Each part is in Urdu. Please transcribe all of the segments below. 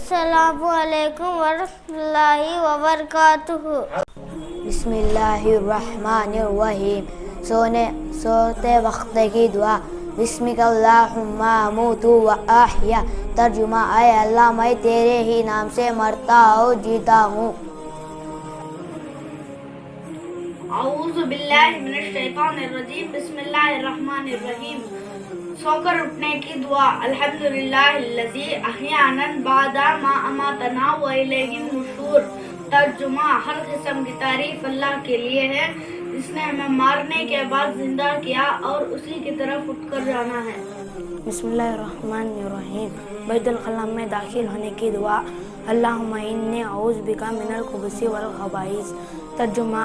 السلام علیکم ورحمۃ اللہ وبرکاتہ۔ بسم اللہ الرحمن الرحیم۔ سوتے وقت کی دعا۔ بسمک اللہم اموت و احیا۔ ترجمہ: اے اللہ، میں تیرے ہی نام سے مرتا اور جیتا ہوں۔ اعوذ باللہ من الشیطان الرجیم۔ بسم اللہ الرحمن الرحیم۔ سو کر اٹھنے کی دعا۔ الحمدللہ الذی احیانا بعد ما اماتنا و الیہ النشور۔ ترجمہ: ہر قسم کی تعریف اللہ کے لیے ہے جس نے ہمیں مارنے کے بعد زندہ کیا اور اسی کی طرف اٹھ کر جانا ہے۔ بسم اللہ الرحمن الرحیم۔ بیت الخلاء میں داخل ہونے کی دعا۔ اللہم انی اعوذ بک من الخبث والخبائث۔ ترجمہ: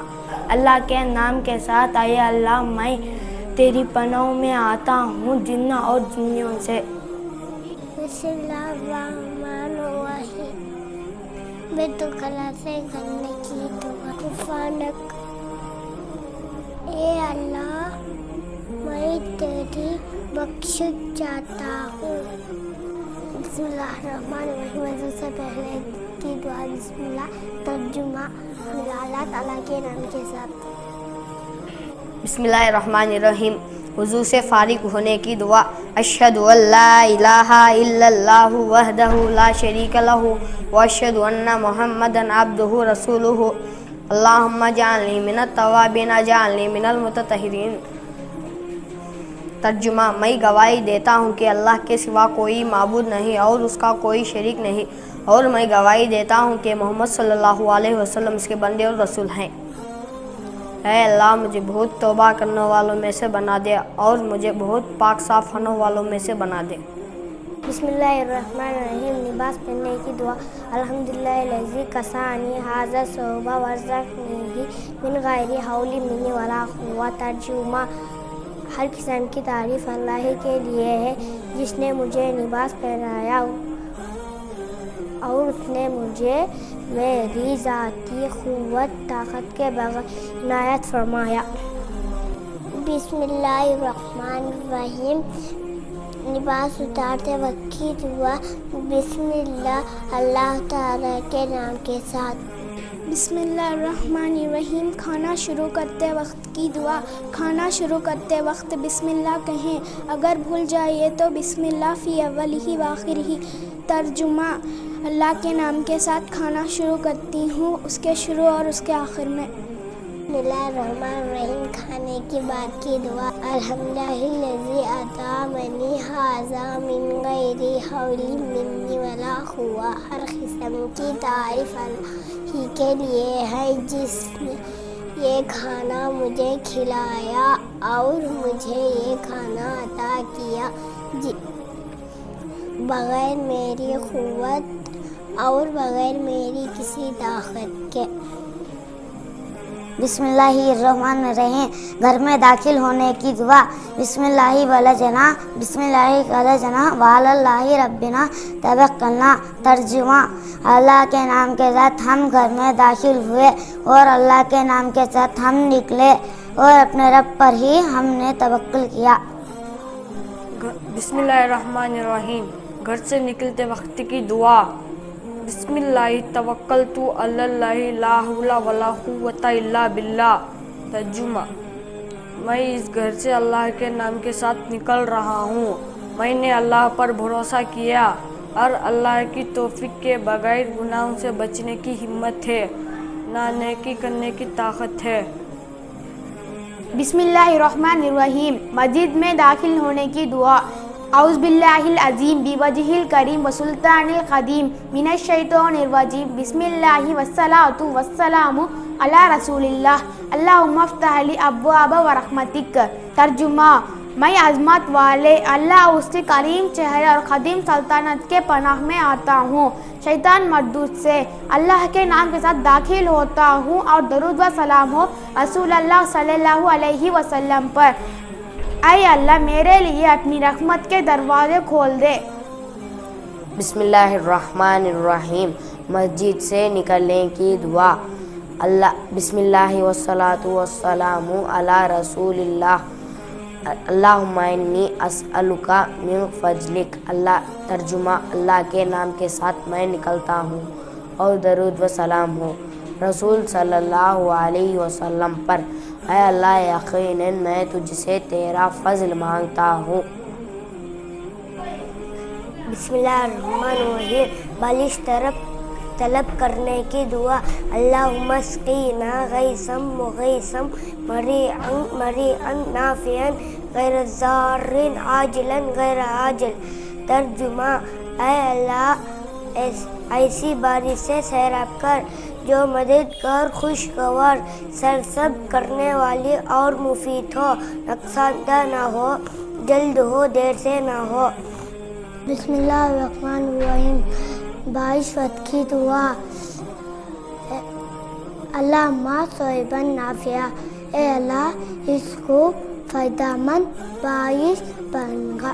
اللہ کے نام کے ساتھ، اے اللہ، میں تیری پناہ میں آتا ہوں جن اور جنیوں سے۔ بسم اللہ الرحمن الرحیم۔ بیت الخلاء سے کرنے کی دعا۔ غفرانک، اے اللہ، میں تیری بخشش چاہتا ہوں۔ بسم اللہ الرحمن الرحیم۔ وضو سے پہلے کی دعا۔ بسم اللہ۔ ترجمہ: اللہ تعالیٰ کے نام کے ساتھ۔ بسم اللہ الرحمن الرحیم۔ وضو سے فارغ ہونے کی دعا۔ اشہد ان لا الہ الا اللہ وحدہ لا شریک لہ واشہد ان محمدا عبدہ رسولہ۔ اللہم اجعلنی من التوابین اجعلنی من المتطہرین۔ ترجمہ: میں گواہی دیتا ہوں کہ اللہ کے سوا کوئی معبود نہیں اور اس کا کوئی شریک نہیں، اور میں گواہی دیتا ہوں کہ محمد صلی اللہ علیہ وسلم اس کے بندے اور رسول ہیں۔ اے اللہ، مجھے بہت توبہ کرنے والوں میں سے بنا دے اور مجھے بہت پاک صاف ہونے والوں میں سے بنا دے۔ بسم اللہ الرحمن الرحیم۔ لباس پہننے کی دعا۔ الحمدللہ الذی کسانی ھذا الثوب ورزقنی من غیر حول منی ولا قوة۔ ترجمہ: ہر قسم کی تعریف اللہ کے لیے ہے جس نے مجھے لباس پہنایا اور اس نے مجھے میری ذاتی قوت طاقت کے بغیر عنایت فرمایا۔ بسم اللہ الرحمن الرحیم۔ لباس اتارتے وقت کی دعا۔ بسم اللہ، اللہ تعالیٰ کے نام کے ساتھ۔ بسم اللہ الرحمن الرحیم۔ کھانا شروع کرتے وقت کی دعا۔ کھانا شروع کرتے وقت بسم اللہ کہیں، اگر بھول جائیے تو بسم اللہ فی اولہ و آخرہ۔ ترجمہ: اللہ کے نام کے ساتھ کھانا شروع کرتی ہوں، اس کے شروع اور اس کے آخر میں۔ بسم اللہ الرحمن الرحیم۔ کھانے کے بعد کی دعا۔ الحمدللہ الذی اطعمنی ھذا من غیر حول منی ولا قوة۔ ہر قسم کی تعریف اللہ ہی کے لیے ہے جس نے یہ کھانا مجھے کھلایا اور مجھے یہ کھانا عطا کیا بغیر میری قوت اور بغیر میری کسی طاقت کے۔ بسم اللہ الرحمن الرحیم۔ گھر میں داخل ہونے کی دعا۔ بسم اللہ ولجنا بسم اللہ ولجنا وعلی اللہ ربنا توکلنا۔ ترجمہ: اللہ کے نام کے ساتھ ہم گھر میں داخل ہوئے اور اللہ کے نام کے ساتھ ہم نکلے اور اپنے رب پر ہی ہم نے توکل کیا۔ بسم اللہ الرحمن الرحیم۔ گھر سے نکلتے وقت کی دعا۔ بسم اللہ توکلت علی اللہ لا حول ولا قوة الا باللہ۔ ترجمہ: میں اس گھر سے اللہ کے نام کے ساتھ نکل رہا ہوں۔ میں نے اللہ پر بھروسہ کیا اور اللہ کی توفیق کے بغیر گناہوں سے بچنے کی ہمت ہے، نہ نیکی کرنے کی طاقت ہے۔ بسم اللہ الرحمن الرحیم۔ مسجد میں داخل ہونے کی دعا۔ اعوذ باللہ العظیم بوجہ الکریم وسلطان القدیم من الشیطان الرجیم۔ بسم اللہ والصلاۃ والسلام علی رسول اللہ۔ اللہم افتح لی ابواب رحمتک۔ ترجمہ: میں عظمت والے اللہ، اس کے کریم چہرے اور قدیم سلطنت کے پناہ میں آتا ہوں شیطان مردود سے۔ اللہ کے نام کے ساتھ داخل ہوتا ہوں اور درود و سلام ہو رسول اللہ صلی اللہ علیہ وسلم پر۔ اے اللہ، میرے لیے اپنی رحمت کے دروازے کھول دے۔ بسم اللہ الرحمن الرحیم۔ مسجد سے نکلنے کی دعا۔ بسم اللہ والصلاۃ والسلام علی رسول اللہ اللہم انی اسألک من فضلک، اللہ ترجمہ اللہ کے نام کے ساتھ میں نکلتا ہوں اور درود و سلام ہو رسول صلی اللہ علیہ وسلم پر۔ اے اللہ یقیناً میں تجھ سے تیرا فضل مانگتا ہوں۔ بسم اللہ الرحمن الرحیم۔ بالش طلب کرنے کی دعا۔ اللہم اسقینا غیثا مغیثا مریعا نافعا غیر ضار عاجلا غیر عاجل۔ ترجمہ اے اللہ ایسی بارش سے سیراب کر جو مددگار، خوشگوار، سرسبز کرنے والی اور مفید ہو، نقصان دہ نہ ہو، جلد ہو، دیر سے نہ ہو۔ بسم اللہ الرحمن الرحیم۔ بارش وقت کی دعا۔ اللہ ما صوباً نافعہ، اے اللہ اس کو فائدہ مند بارش بنگا۔